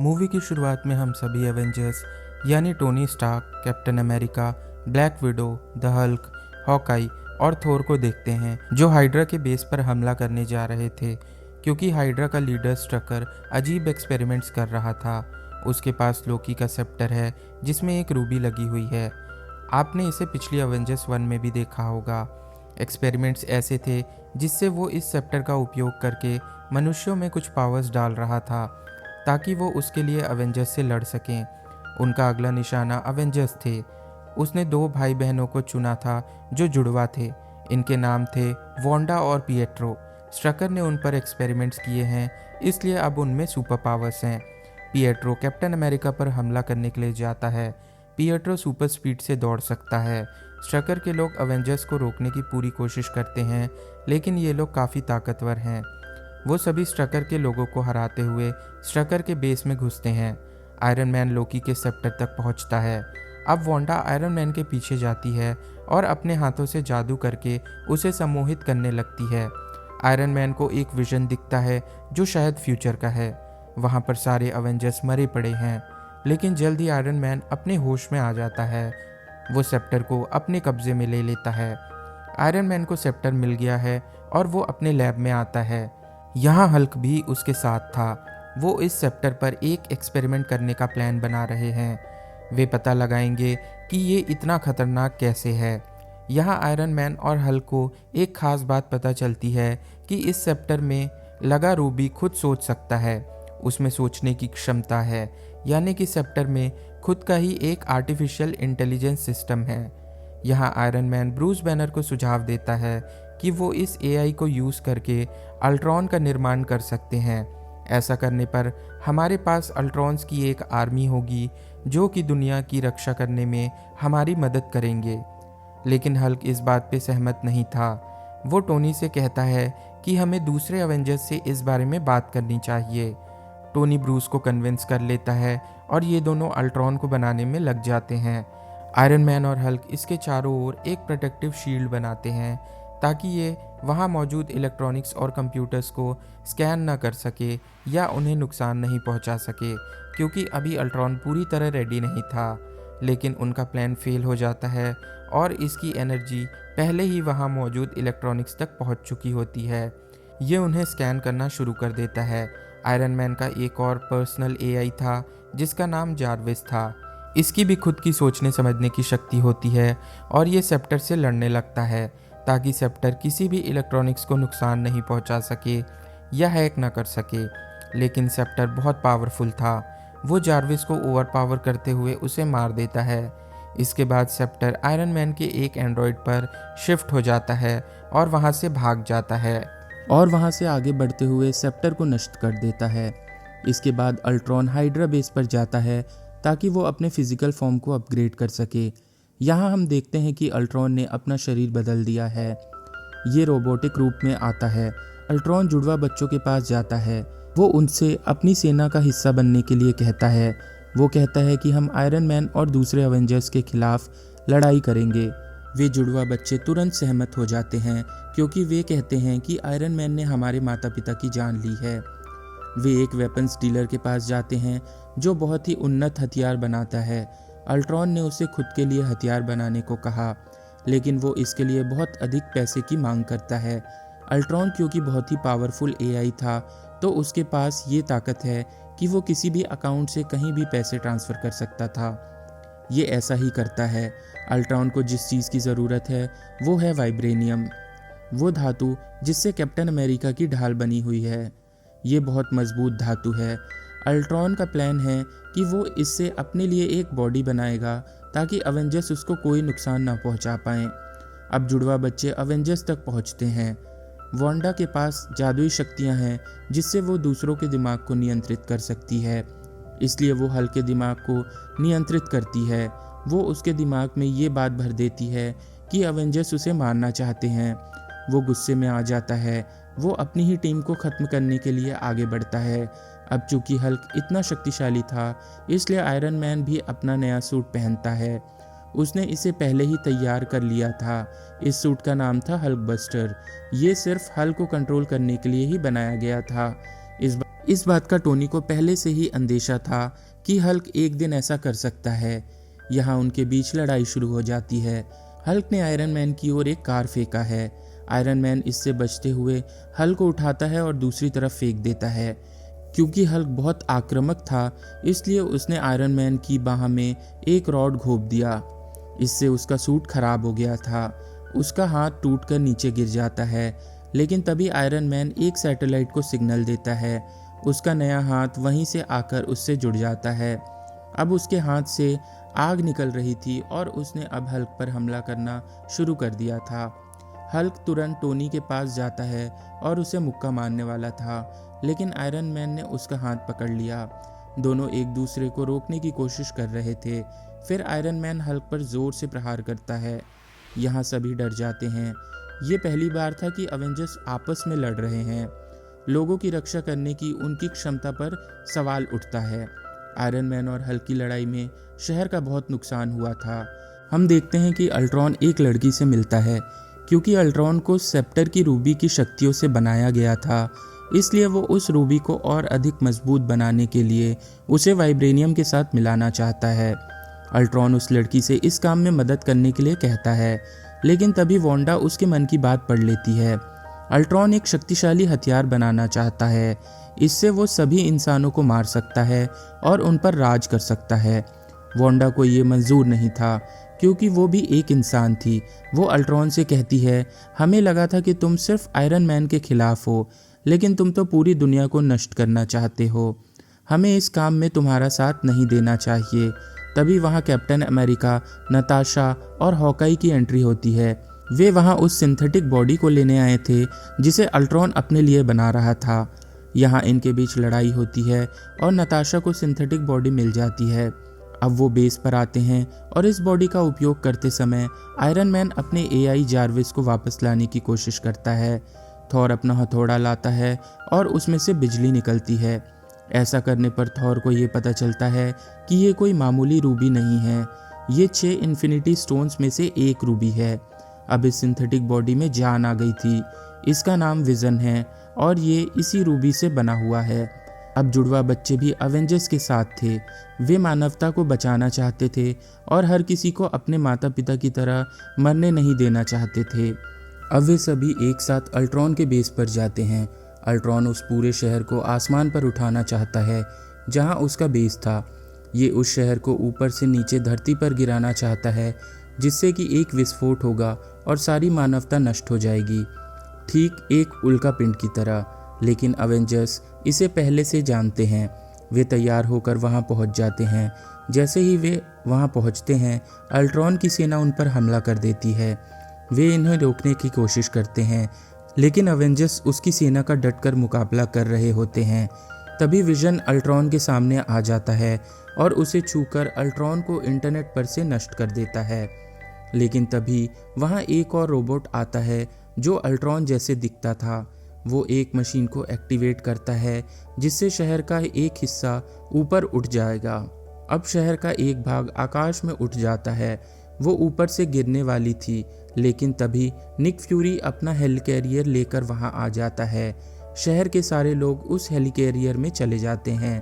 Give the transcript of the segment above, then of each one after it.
Movie की शुरुआत में हम सभी एवेंजर्स यानी Tony Stark, Captain America, Black Widow, the Hulk, Hawkeye और थोर को देखते हैं जो हाइड्रा के बेस पर हमला करने जा रहे थे क्योंकि हाइड्रा का लीडर स्ट्रकर अजीब एक्सपेरिमेंट्स कर रहा था। उसके पास लोकी का सेप्टर है जिसमें एक रूबी लगी हुई है। आपने इसे पिछली एवेंजर्स 1 में भी देखा होगा। एक्सपेरिमेंट्स ऐसे थे जिससे वो इस सेप्टर का उपयोग करके मनुष्यों में कुछ पावर्स डाल रहा था ताकि वो उसके लिए अवेंजर्स से लड़ सकें। उनका अगला निशाना अवेंजर्स थे। उसने 2 भाई बहनों को चुना था जो जुड़वा थे। इनके नाम थे वांडा और पिएट्रो। स्ट्रकर ने उन पर एक्सपेरिमेंट्स किए हैं इसलिए अब उनमें सुपर पावर्स हैं। पिएट्रो कैप्टन अमेरिका पर हमला करने के लिए जाता है। पिएट्रो सुपर स्पीड से दौड़ सकता है। स्ट्रकर के लोग अवेंजर्स को रोकने की पूरी कोशिश करते हैं लेकिन ये लोग काफ़ी ताकतवर हैं। वो सभी स्ट्रकर के लोगों को हराते हुए स्ट्रकर के बेस में घुसते हैं। आयरन मैन लोकी के सेप्टर तक पहुंचता है। अब वांडा आयरन मैन के पीछे जाती है और अपने हाथों से जादू करके उसे सम्मोहित करने लगती है। आयरन मैन को एक विजन दिखता है जो शायद फ्यूचर का है। वहाँ पर सारे अवेंजर्स मरे पड़े हैं लेकिन जल्द ही आयरन मैन अपने होश में आ जाता है। वो सेप्टर को अपने कब्जे में ले लेता है। आयरन मैन को सेप्टर मिल गया है और वो अपने लैब में आता है। यहाँ हल्क भी उसके साथ था। वो इस सेप्टर पर एक एक्सपेरिमेंट करने का प्लान बना रहे हैं। वे पता लगाएंगे कि ये इतना खतरनाक कैसे है। यहाँ आयरन मैन और हल्क को एक खास बात पता चलती है कि इस सेप्टर में लगा रूबी खुद सोच सकता है। उसमें सोचने की क्षमता है, यानी कि सेप्टर में खुद का ही एक आर्टिफिशियल इंटेलिजेंस सिस्टम है। यहाँ आयरन मैन ब्रूस बैनर को सुझाव देता है कि वो इस एआई को यूज़ करके अल्ट्रॉन का निर्माण कर सकते हैं। ऐसा करने पर हमारे पास अल्ट्रॉन्स की एक आर्मी होगी जो कि दुनिया की रक्षा करने में हमारी मदद करेंगे। लेकिन हल्क इस बात पे सहमत नहीं था। वो टोनी से कहता है कि हमें दूसरे अवेंजर्स से इस बारे में बात करनी चाहिए। टोनी ब्रूस को कन्विंस कर लेता है और ये दोनों अल्ट्रॉन को बनाने में लग जाते हैं। आयरन मैन और हल्क इसके चारों ओर एक प्रोटेक्टिव शील्ड बनाते हैं ताकि ये वहाँ मौजूद इलेक्ट्रॉनिक्स और कंप्यूटर्स को स्कैन ना कर सके या उन्हें नुकसान नहीं पहुँचा सके, क्योंकि अभी अल्ट्रॉन पूरी तरह रेडी नहीं था। लेकिन उनका प्लान फेल हो जाता है और इसकी एनर्जी पहले ही वहाँ मौजूद इलेक्ट्रॉनिक्स तक पहुँच चुकी होती है। ये उन्हें स्कैन करना शुरू कर देता है। आयरन मैन का एक और पर्सनल एआई था जिसका नाम जार्विस था। इसकी भी खुद की सोचने समझने की शक्ति होती है और ये सेप्टर से लड़ने लगता है ताकि सेप्टर किसी भी इलेक्ट्रॉनिक्स को नुकसान नहीं पहुंचा सके या हैक ना कर सके। लेकिन सेप्टर बहुत पावरफुल था। वो जार्विस को ओवर पावर करते हुए उसे मार देता है। इसके बाद सेप्टर आयरन मैन के एक एंड्रॉयड पर शिफ्ट हो जाता है और वहाँ से भाग जाता है और वहाँ से आगे बढ़ते हुए सेप्टर को नष्ट कर देता है। इसके बाद अल्ट्रॉन हाइड्रा बेस पर जाता है ताकि वो अपने फिजिकल फॉर्म को अपग्रेड कर सके। यहाँ हम देखते हैं कि अल्ट्रॉन ने अपना शरीर बदल दिया है। ये रोबोटिक रूप में आता है। अल्ट्रॉन जुड़वा बच्चों के पास जाता है। वो उनसे अपनी सेना का हिस्सा बनने के लिए कहता है। वो कहता है कि हम आयरन मैन और दूसरे अवेंजर्स के खिलाफ लड़ाई करेंगे। वे जुड़वा बच्चे तुरंत सहमत हो जाते हैं क्योंकि वे कहते हैं कि आयरन मैन ने हमारे माता पिता की जान ली है। वे एक वेपन्स डीलर के पास जाते हैं जो बहुत ही उन्नत हथियार बनाता है। अल्ट्रॉन ने उसे खुद के लिए हथियार बनाने को कहा, लेकिन वो इसके लिए बहुत अधिक पैसे की मांग करता है। अल्ट्रॉन क्योंकि बहुत ही पावरफुल एआई था तो उसके पास ये ताकत है कि वो किसी भी अकाउंट से कहीं भी पैसे ट्रांसफ़र कर सकता था। ये ऐसा ही करता है। अल्ट्रॉन को जिस चीज़ की ज़रूरत है वो है वाइब्रेनियम, वो धातु जिससे कैप्टन अमेरिका की ढाल बनी हुई है। ये बहुत मजबूत धातु है। अल्ट्रॉन का प्लान है कि वो इससे अपने लिए एक बॉडी बनाएगा ताकि अवेंजर्स उसको कोई नुकसान ना पहुंचा पाएँ। अब जुड़वा बच्चे अवेंजर्स तक पहुंचते हैं। वांडा के पास जादुई शक्तियां हैं जिससे वो दूसरों के दिमाग को नियंत्रित कर सकती है, इसलिए वो हल्क के दिमाग को नियंत्रित करती है। वो उसके दिमाग में ये बात भर देती है कि अवेंजर्स उसे मारना चाहते हैं। वो गुस्से में आ जाता है। वो अपनी ही टीम को ख़त्म करने के लिए आगे बढ़ता है। अब चूंकि हल्क इतना शक्तिशाली था इसलिए आयरन मैन भी अपना नया सूट पहनता है। उसने इसे पहले ही तैयार कर लिया था। इस सूट का नाम था हल्क बस्टर। ये सिर्फ हल्क को कंट्रोल करने के लिए ही बनाया गया था। इस बात का टोनी को पहले से ही अंदेशा था कि हल्क एक दिन ऐसा कर सकता है। यहाँ उनके बीच लड़ाई शुरू हो जाती है। हल्क ने आयरन मैन की ओर एक कार फेंका है। आयरन मैन इससे बचते हुए हल्क को उठाता है और दूसरी तरफ फेंक देता है। क्योंकि हल्क बहुत आक्रामक था, इसलिए उसने आयरन मैन की बाह में एक रॉड घोंप दिया। इससे उसका सूट खराब हो गया था। उसका हाथ टूटकर नीचे गिर जाता है, लेकिन तभी आयरन मैन एक सैटेलाइट को सिग्नल देता है। उसका नया हाथ वहीं से आकर उससे जुड़ जाता है। अब उसके हाथ से आग निकल रही थी और उसने अब हल्क पर हमला करना शुरू कर दिया था। हल्क तुरंत टोनी के पास जाता है और उसे मुक्का मारने वाला था, लेकिन आयरन मैन ने उसका हाथ पकड़ लिया। दोनों एक दूसरे को रोकने की कोशिश कर रहे थे। फिर आयरन मैन हल्क पर जोर से प्रहार करता है। यहाँ सभी डर जाते हैं। ये पहली बार था कि अवेंजर्स आपस में लड़ रहे हैं। लोगों की रक्षा करने की उनकी क्षमता पर सवाल उठता है। आयरन मैन और हल्क की लड़ाई में शहर का बहुत नुकसान हुआ था। हम देखते हैं कि अल्ट्रॉन एक लड़की से मिलता है। क्योंकि अल्ट्रॉन को सेप्टर की रूबी की शक्तियों से बनाया गया था, इसलिए वो उस रूबी को और अधिक मजबूत बनाने के लिए उसे वाइब्रेनियम के साथ मिलाना चाहता है। अल्ट्रॉन उस लड़की से इस काम में मदद करने के लिए कहता है, लेकिन तभी वांडा उसके मन की बात पढ़ लेती है। अल्ट्रॉन एक शक्तिशाली हथियार बनाना चाहता है। इससे वो सभी इंसानों को मार सकता है और उन पर राज कर सकता है। वांडा को ये मंजूर नहीं था, क्योंकि वो भी एक इंसान थी। वो अल्ट्रॉन से कहती है, हमें लगा था कि तुम सिर्फ आयरन मैन के खिलाफ हो, लेकिन तुम तो पूरी दुनिया को नष्ट करना चाहते हो। हमें इस काम में तुम्हारा साथ नहीं देना चाहिए। तभी वहाँ कैप्टन अमेरिका, नताशा और हॉकाई की एंट्री होती है। वे वहाँ उस सिंथेटिक बॉडी को लेने आए थे जिसे अल्ट्रॉन अपने लिए बना रहा था। यहाँ इनके बीच लड़ाई होती है और नताशा को सिंथेटिक बॉडी मिल जाती है। अब वो बेस पर आते हैं और इस बॉडी का उपयोग करते समय आयरन मैन अपने एआई जार्विस को वापस लाने की कोशिश करता है। थॉर अपना हथौड़ा लाता है और उसमें से बिजली निकलती है। ऐसा करने पर थॉर को ये पता चलता है कि ये कोई मामूली रूबी नहीं है, ये 6 इन्फिनिटी स्टोन्स में से एक रूबी है। अब इस सिंथेटिक बॉडी में जान आ गई थी। इसका नाम विजन है और ये इसी रूबी से बना हुआ है। अब जुड़वा बच्चे भी अवेंजर्स के साथ थे। वे मानवता को बचाना चाहते थे और हर किसी को अपने माता पिता की तरह मरने नहीं देना चाहते थे। अब वे सभी एक साथ अल्ट्रॉन के बेस पर जाते हैं। अल्ट्रॉन उस पूरे शहर को आसमान पर उठाना चाहता है जहां उसका बेस था। ये उस शहर को ऊपर से नीचे धरती पर गिराना चाहता है, जिससे कि एक विस्फोट होगा और सारी मानवता नष्ट हो जाएगी, ठीक एक उल्का पिंड की तरह। लेकिन अवेंजर्स इसे पहले से जानते हैं। वे तैयार होकर वहां पहुंच जाते हैं। जैसे ही वे वहां पहुंचते हैं, अल्ट्रॉन की सेना उन पर हमला कर देती है। वे इन्हें रोकने की कोशिश करते हैं, लेकिन अवेंजर्स उसकी सेना का डटकर मुकाबला कर रहे होते हैं। तभी विजन अल्ट्रॉन के सामने आ जाता है और उसे छूकर अल्ट्रॉन को इंटरनेट पर से नष्ट कर देता है। लेकिन तभी वहां एक और रोबोट आता है जो अल्ट्रॉन जैसे दिखता था। वो एक मशीन को एक्टिवेट करता है, जिससे शहर का एक हिस्सा ऊपर उठ जाएगा। अब शहर का एक भाग आकाश में उठ जाता है। वो ऊपर से गिरने वाली थी, लेकिन तभी निक फ्यूरी अपना हेलिकैरियर लेकर वहां आ जाता है। शहर के सारे लोग उस हेलिकैरियर में चले जाते हैं।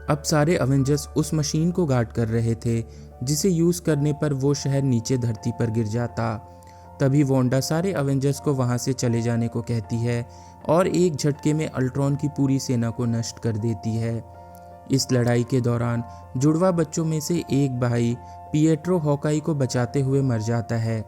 अब सारे अवेंजर्स उस मशीन को गार्ड कर रहे थे, जिसे यूज़ करने पर वो शहर नीचे धरती पर गिर जाता। तभी वांडा सारे अवेंजर्स को वहां से चले जाने को कहती है और एक झटके में अल्ट्रॉन की पूरी सेना को नष्ट कर देती है। इस लड़ाई के दौरान जुड़वा बच्चों में से एक भाई पिएट्रो हॉकाई को बचाते हुए मर जाता है।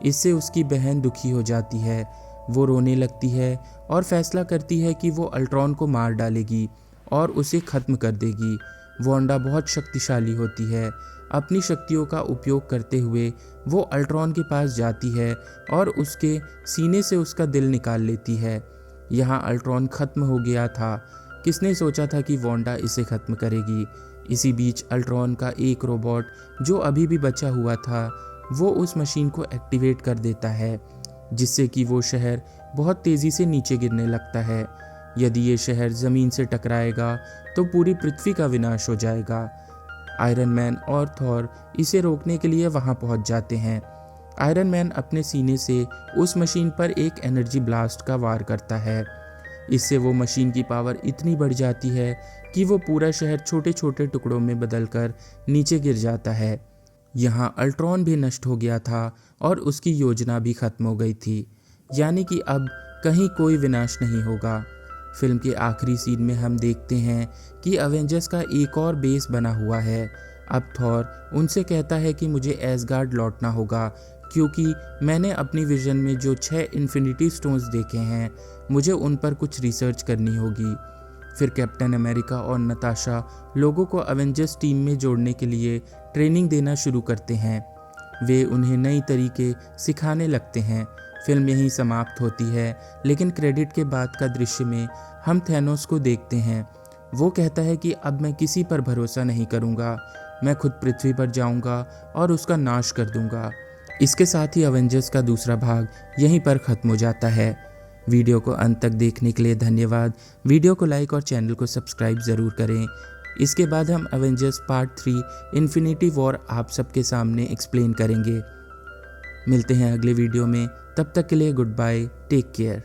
इससे उसकी बहन दुखी हो जाती है। वो रोने लगती है और फैसला करती है कि वो अल्ट्रॉन को मार डालेगी और उसे ख़त्म कर देगी। वांडा बहुत शक्तिशाली होती है। अपनी शक्तियों का उपयोग करते हुए वो अल्ट्रॉन के पास जाती है और उसके सीने से उसका दिल निकाल लेती है। यहाँ अल्ट्रॉन ख़त्म हो गया था। किसने सोचा था कि वांडा इसे ख़त्म करेगी। इसी बीच अल्ट्रॉन का एक रोबोट जो अभी भी बचा हुआ था, वो उस मशीन को एक्टिवेट कर देता है, जिससे कि वो शहर बहुत तेज़ी से नीचे गिरने लगता है। यदि ये शहर ज़मीन से टकराएगा तो पूरी पृथ्वी का विनाश हो जाएगा। आयरन मैन और थॉर इसे रोकने के लिए वहां पहुंच जाते हैं। आयरन मैन अपने सीने से उस मशीन पर एक एनर्जी ब्लास्ट का वार करता है। इससे वो मशीन की पावर इतनी बढ़ जाती है कि वो पूरा शहर छोटे छोटे टुकड़ों में बदलकर नीचे गिर जाता है। यहाँ अल्ट्रॉन भी नष्ट हो गया था और उसकी योजना भी खत्म हो गई थी, यानी कि अब कहीं कोई विनाश नहीं होगा। फिल्म के आखिरी सीन में हम देखते हैं कि अवेंजर्स का एक और बेस बना हुआ है। अब थॉर उनसे कहता है कि मुझे एसगार्ड लौटना होगा, क्योंकि मैंने अपनी विजन में जो 6 इन्फिनिटी स्टोन्स देखे हैं, मुझे उन पर कुछ रिसर्च करनी होगी। फिर कैप्टन अमेरिका और नताशा लोगों को अवेंजर्स टीम में जोड़ने के लिए ट्रेनिंग देना शुरू करते हैं। वे उन्हें नई तरीके सिखाने लगते हैं। फिल्म यहीं समाप्त होती है, लेकिन क्रेडिट के बाद का दृश्य में हम थैनोस को देखते हैं। वो कहता है कि अब मैं किसी पर भरोसा नहीं करूँगा, मैं खुद पृथ्वी पर जाऊँगा और उसका नाश कर दूँगा। इसके साथ ही अवेंजर्स का दूसरा भाग यहीं पर ख़त्म हो जाता है। वीडियो को अंत तक देखने के लिए धन्यवाद। वीडियो को लाइक और चैनल को सब्सक्राइब ज़रूर करें। इसके बाद हम अवेंजर्स पार्ट 3 इन्फिनिटी वॉर आप सबके सामने एक्सप्लेन करेंगे। मिलते हैं अगले वीडियो में, तब तक के लिए गुड बाय, टेक केयर।